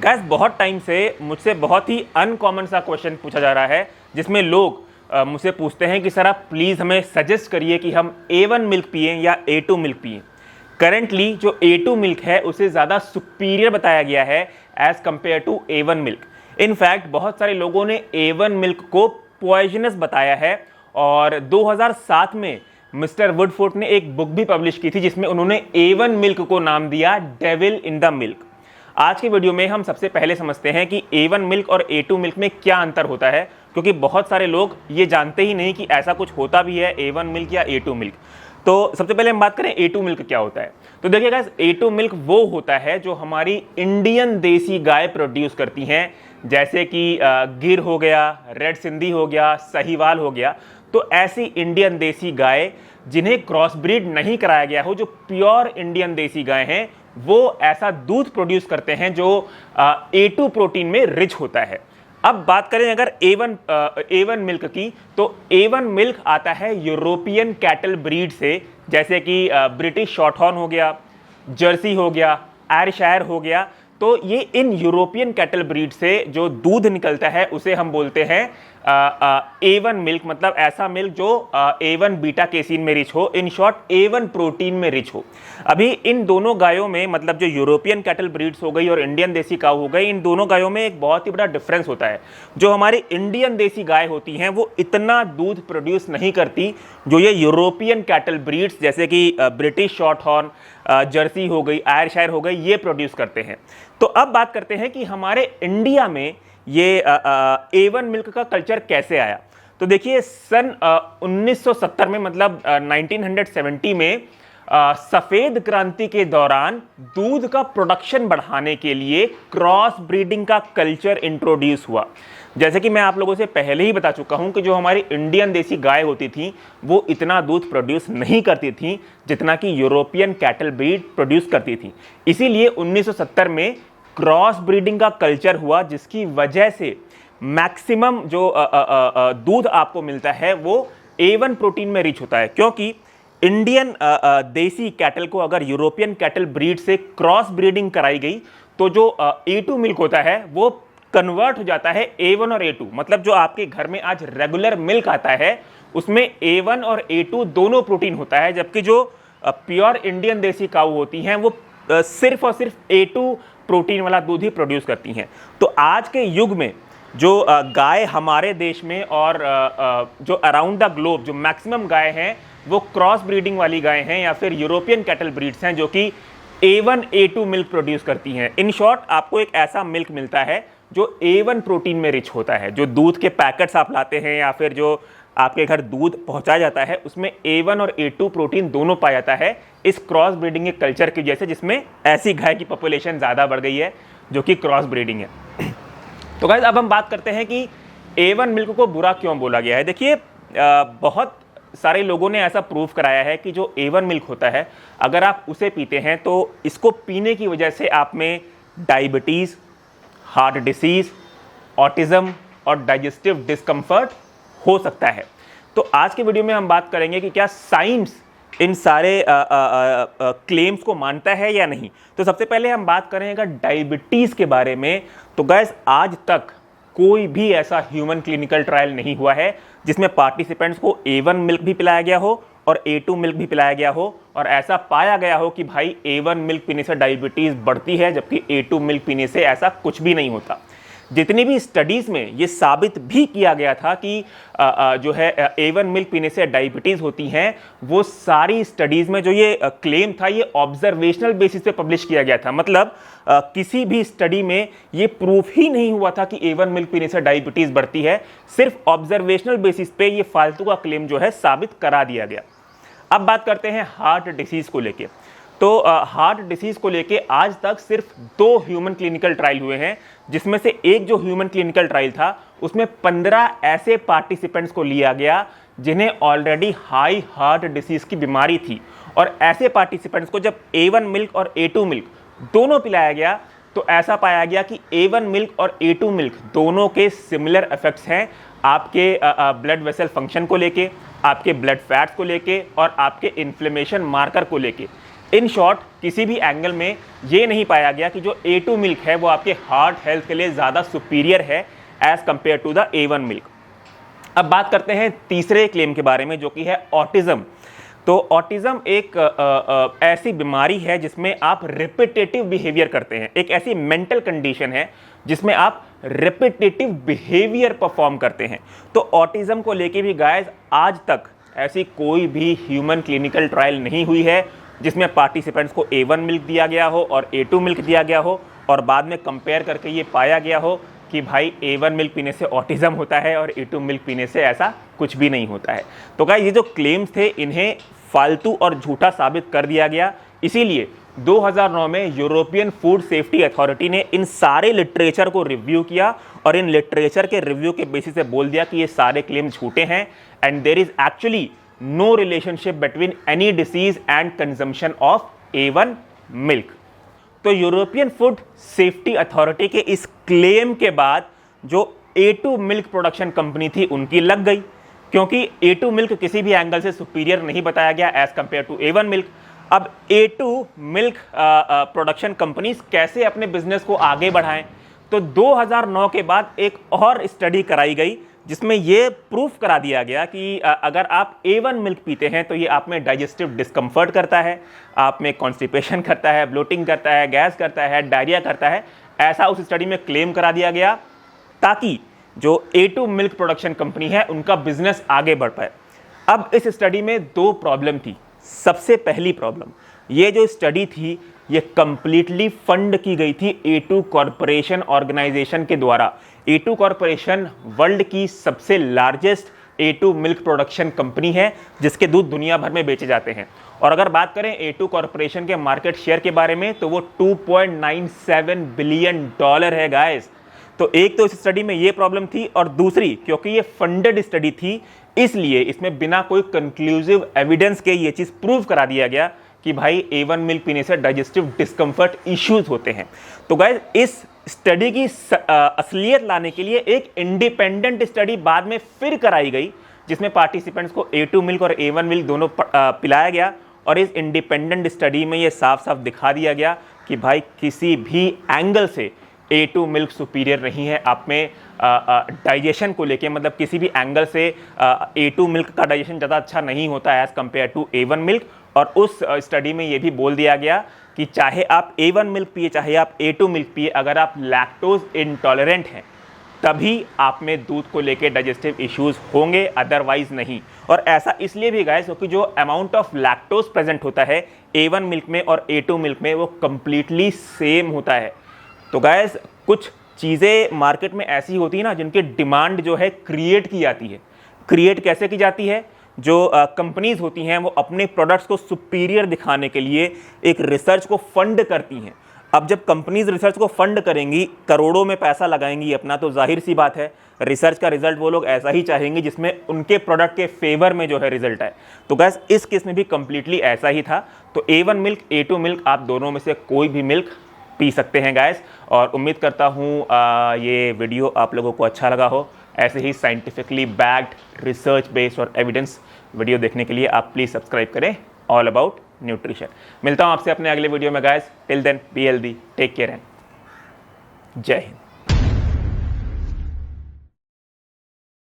Gas बहुत time से मुझसे बहुत ही अनकॉमन सा क्वेश्चन पूछा जा रहा है, जिसमें लोग मुझसे पूछते हैं कि सर आप प्लीज़ हमें सजेस्ट करिए कि हम A1 मिल्क पिएं या A2 मिल्क पिएं। करेंटली जो A2 मिल्क है उसे ज़्यादा सुपीरियर बताया गया है as compare to A1 milk. In fact बहुत सारे लोगों ने A1 मिल्क को पॉइजनस बताया है और 2007 में मिस्टर वुडफोर्ड ने एक बुक भी पब्लिश की थी जिसमें उन्होंने A1 मिल्क को नाम दिया डेविल इन द मिल्क। आज के वीडियो में हम सबसे पहले समझते हैं कि A1 मिल्क और A2 मिल्क में क्या अंतर होता है, क्योंकि बहुत सारे लोग ये जानते ही नहीं कि ऐसा कुछ होता भी है A1 मिल्क या A2 मिल्क। तो सबसे पहले हम बात करें A2 मिल्क क्या होता है। तो देखिए गाइस, A2 मिल्क वो होता है जो हमारी इंडियन देसी गाय प्रोड्यूस करती हैं, जैसे कि गिर हो गया, रेड सिंधी हो गया, साहिवाल हो गया। तो ऐसी इंडियन देसी गाय जिन्हें क्रॉस ब्रीड नहीं कराया गया हो, जो प्योर इंडियन देसी गाय हैं, वो ऐसा दूध प्रोड्यूस करते हैं जो A2 प्रोटीन में रिच होता है। अब बात करें अगर A1 मिल्क की, तो A1 मिल्क आता है यूरोपियन कैटल ब्रीड से, जैसे कि ब्रिटिश शॉर्टहॉर्न हो गया, जर्सी हो गया, आयरशायर हो गया। तो ये इन यूरोपियन कैटल ब्रीड से जो दूध निकलता है उसे हम बोलते हैं A1 मिल्क, मतलब ऐसा मिल्क जो A1 बीटा केसीन में रिच हो, इन शॉर्ट A1 प्रोटीन में रिच हो। अभी इन दोनों गायों में, मतलब जो यूरोपियन कैटल ब्रीड्स हो गई और इंडियन देसी काऊ हो गई, इन दोनों गायों में एक बहुत ही बड़ा डिफरेंस होता है। जो हमारी इंडियन देसी गाय होती हैं वो इतना दूध प्रोड्यूस नहीं करती जो ये यूरोपियन कैटल ब्रीड्स जैसे कि ब्रिटिश शॉर्टहॉर्न, जर्सी हो गई, आयरशायर हो गई, ये प्रोड्यूस करते हैं। तो अब बात करते हैं कि हमारे इंडिया में ये A1 मिल्क का कल्चर कैसे आया। तो देखिए, सन 1970 में, मतलब 1970 में सफ़ेद क्रांति के दौरान दूध का प्रोडक्शन बढ़ाने के लिए क्रॉस ब्रीडिंग का कल्चर इंट्रोड्यूस हुआ। जैसे कि मैं आप लोगों से पहले ही बता चुका हूं कि जो हमारी इंडियन देसी गाय होती थी वो इतना दूध प्रोड्यूस नहीं करती थी जितना कि यूरोपियन कैटल ब्रीड प्रोड्यूस करती थी। इसीलिए 1970 में क्रॉस ब्रीडिंग का कल्चर हुआ, जिसकी वजह से मैक्सिमम जो दूध आपको मिलता है वो A1 प्रोटीन में रिच होता है। क्योंकि इंडियन देसी कैटल को अगर यूरोपियन कैटल ब्रीड से क्रॉस ब्रीडिंग कराई गई तो जो A2 मिल्क होता है वो कन्वर्ट हो जाता है A1 और A2। मतलब जो आपके घर में आज रेगुलर मिल्क आता है उसमें A1 और A2 दोनों प्रोटीन होता है, जबकि जो प्योर इंडियन देसी काऊ होती हैं वो सिर्फ और सिर्फ A2 प्रोटीन वाला दूध ही प्रोड्यूस करती हैं। तो आज के युग में जो गाय हमारे देश में और जो अराउंड द ग्लोब जो मैक्सिमम गाय हैं वो क्रॉस ब्रीडिंग वाली गाय हैं या फिर यूरोपियन कैटल ब्रीड्स हैं जो कि A1 A2 मिल्क प्रोड्यूस करती हैं। इन शॉर्ट, आपको एक ऐसा मिल्क मिलता है जो A1 प्रोटीन में रिच होता है। जो दूध के पैकेट्स आप लाते हैं या फिर जो आपके घर दूध पहुंचाया जाता है उसमें A1 और A2 प्रोटीन दोनों पाया जाता है इस क्रॉस ब्रीडिंग के कल्चर की वजह से, जिसमें ऐसी गाय की पॉपुलेशन ज़्यादा बढ़ गई है जो कि क्रॉस ब्रीडिंग है। तो गाइस, अब हम बात करते हैं कि A1 मिल्क को बुरा क्यों बोला गया है। देखिए, बहुत सारे लोगों ने ऐसा प्रूव कराया है कि जो A1 मिल्क होता है अगर आप उसे पीते हैं तो इसको पीने की वजह से आप में डायबिटीज़, हार्ट डिसीज़, ऑटिज़म और डाइजेस्टिव डिस्कम्फर्ट हो सकता है। तो आज के वीडियो में हम बात करेंगे कि क्या साइंस इन सारे क्लेम्स को मानता है या नहीं। तो सबसे पहले हम बात करें अगर डायबिटीज़ के बारे में, तो गैस आज तक कोई भी ऐसा ह्यूमन क्लिनिकल ट्रायल नहीं हुआ है जिसमें पार्टिसिपेंट्स को A1 मिल्क भी पिलाया गया हो और A2 मिल्क भी पिलाया गया हो और ऐसा पाया गया हो कि भाई A1 मिल्क पीने से डायबिटीज़ बढ़ती है जबकि A2 मिल्क पीने से ऐसा कुछ भी नहीं होता। जितनी भी स्टडीज़ में ये साबित भी किया गया था कि जो है A1 मिल्क पीने से डायबिटीज़ होती हैं, वो सारी स्टडीज़ में जो ये क्लेम था ये ऑब्जर्वेशनल बेसिस पे पब्लिश किया गया था। मतलब किसी भी स्टडी में ये प्रूफ ही नहीं हुआ था कि A1 मिल्क पीने से डायबिटीज़ बढ़ती है, सिर्फ ऑब्जर्वेशनल बेसिस पे ये फालतू का क्लेम जो है साबित करा दिया गया। अब बात करते हैं हार्ट डिसीज़ को लेके। तो हार्ट डिसीज़ को लेके आज तक सिर्फ 2 ह्यूमन क्लिनिकल ट्रायल हुए हैं, जिसमें से एक जो ह्यूमन क्लिनिकल ट्रायल था उसमें 15 ऐसे पार्टिसिपेंट्स को लिया गया जिन्हें ऑलरेडी हाई हार्ट डिसीज़ की बीमारी थी, और ऐसे पार्टिसिपेंट्स को जब A1 मिल्क और A2 मिल्क दोनों पिलाया गया तो ऐसा पाया गया कि A1 मिल्क और A2 मिल्क दोनों के सिमिलर इफेक्ट्स हैं आपके ब्लड वेसल फंक्शन को लेके, आपके ब्लड फैट्स को लेके और आपके इन्फ्लेमेशन मार्कर को लेके। इन शॉर्ट किसी भी एंगल में ये नहीं पाया गया कि जो A2 मिल्क है वो आपके हार्ट हेल्थ के लिए ज़्यादा सुपीरियर है as compare to the A1 milk. अब बात करते हैं तीसरे क्लेम के बारे में, जो कि है ऑटिज्म। तो ऑटिज्म एक ऐसी बीमारी है जिसमें आप रिपीटेटिव बिहेवियर करते हैं, एक ऐसी मेंटल कंडीशन है जिसमें आप रिपीटेटिव बिहेवियर परफॉर्म करते हैं। तो ऑटिज्म को लेके भी गाइस आज तक ऐसी कोई भी ह्यूमन क्लिनिकल ट्रायल नहीं हुई है जिसमें पार्टिसिपेंट्स को A1 मिल्क दिया गया हो और A2 मिल्क दिया गया हो और बाद में कंपेयर करके ये पाया गया हो कि भाई A1 मिल्क पीने से ऑटिज्म होता है और A2 मिल्क पीने से ऐसा कुछ भी नहीं होता है। तो गाइस ये जो क्लेम्स थे इन्हें फालतू और झूठा साबित कर दिया गया। इसीलिए 2009 में यूरोपियन फूड सेफ्टी अथॉरिटी ने इन सारे लिटरेचर को रिव्यू किया और इन लिटरेचर के रिव्यू के बेसिस पे बोल दिया कि ये सारे क्लेम झूठे हैं and there is actually no relationship between any disease and consumption of A1 milk. तो यूरोपियन फूड सेफ्टी अथॉरिटी के इस क्लेम के बाद जो A2 मिल्क प्रोडक्शन कंपनी थी उनकी लग गई, क्योंकि A2 मिल्क किसी भी एंगल से सुपीरियर नहीं बताया गया as compare to A1 milk. अब A2 मिल्क प्रोडक्शन कंपनीज कैसे अपने बिजनेस को आगे बढ़ाएं? तो 2009 के बाद एक और स्टडी कराई गई जिसमें ये प्रूफ करा दिया गया कि अगर आप A1 मिल्क पीते हैं तो ये आप में डाइजेस्टिव डिस्कम्फर्ट करता है, आप में कॉन्स्टिपेशन करता है, ब्लोटिंग करता है, गैस करता है, डायरिया करता है। ऐसा उस स्टडी में क्लेम करा दिया गया ताकि जो A2 मिल्क प्रोडक्शन कंपनी है उनका बिजनेस आगे बढ़ पाए। अब इस स्टडी में दो प्रॉब्लम थी। सबसे पहली प्रॉब्लम, ये जो स्टडी थी ये कंप्लीटली फंड की गई थी A2 कॉरपोरेशन ऑर्गेनाइजेशन के द्वारा। A2 कॉरपोरेशन वर्ल्ड की सबसे largest A2 milk production company है जिसके दूध दुनिया भर में बेचे जाते हैं। और अगर बात करें A2 कॉरपोरेशन के मार्केट शेयर के बारे में तो वो $2.97 बिलियन है गाइस। तो एक तो इस स्टडी में ये प्रॉब्लम थी और दूसरी क्योंकि ये फंडेड स्टडी थी इसलिए इसमें बिना कोई कंक्लूसिव एविडेंस के ये चीज़ प्रूव करा दिया गया कि भाई A1 मिल्क पीने से डाइजेस्टिव डिस्कम्फर्ट इश्यूज होते हैं। तो गाइस इस स्टडी की असलियत लाने के लिए एक इंडिपेंडेंट स्टडी बाद में फिर कराई गई जिसमें पार्टिसिपेंट्स को A2 मिल्क और A1 मिल्क दोनों पिलाया गया और इस इंडिपेंडेंट स्टडी में ये साफ साफ दिखा दिया गया कि भाई किसी भी एंगल से A2 मिल्क सुपीरियर नहीं है आप में डाइजेशन को लेके, मतलब किसी भी एंगल से A2 मिल्क का डाइजेशन ज़्यादा अच्छा नहीं होता है as compare to A1 milk. और उस स्टडी में ये भी बोल दिया गया कि चाहे आप A1 मिल्क पिए चाहे आप A2 मिल्क पिए, अगर आप लैक्टोज इंटॉलरेंट हैं तभी आप में दूध को लेके डाइजेस्टिव इश्यूज होंगे, अदरवाइज नहीं। और ऐसा इसलिए भी गाइस क्योंकि जो अमाउंट ऑफ लैक्टोज प्रेजेंट होता है A1 मिल्क में और A2 मिल्क में वो कंप्लीटली सेम होता है। तो गाइस कुछ चीज़ें मार्केट में ऐसी होती है ना जिनकी डिमांड जो है क्रिएट की जाती है। क्रिएट कैसे की जाती है? जो कंपनीज होती हैं वो अपने प्रोडक्ट्स को सुपीरियर दिखाने के लिए एक रिसर्च को फंड करती हैं। अब जब कंपनीज रिसर्च को फंड करेंगी, करोड़ों में पैसा लगाएंगी अपना, तो जाहिर सी बात है रिसर्च का रिजल्ट वो लोग ऐसा ही चाहेंगे जिसमें उनके प्रोडक्ट के फेवर में जो है रिजल्ट आए। तो गैस इस केस में भी कंप्लीटली ऐसा ही था। तो A1 मिल्क A2 मिल्क आप दोनों में से कोई भी मिल्क पी सकते हैं गाइस। और उम्मीद करता हूँ ये वीडियो आप लोगों को अच्छा लगा हो। ऐसे ही साइंटिफिकली बैक्ड रिसर्च बेस्ड और एविडेंस वीडियो देखने के लिए आप प्लीज़ सब्सक्राइब करें ऑल अबाउट न्यूट्रिशन। मिलता हूँ आपसे अपने अगले वीडियो में guys. Till then be healthy, take care and Jai Hind.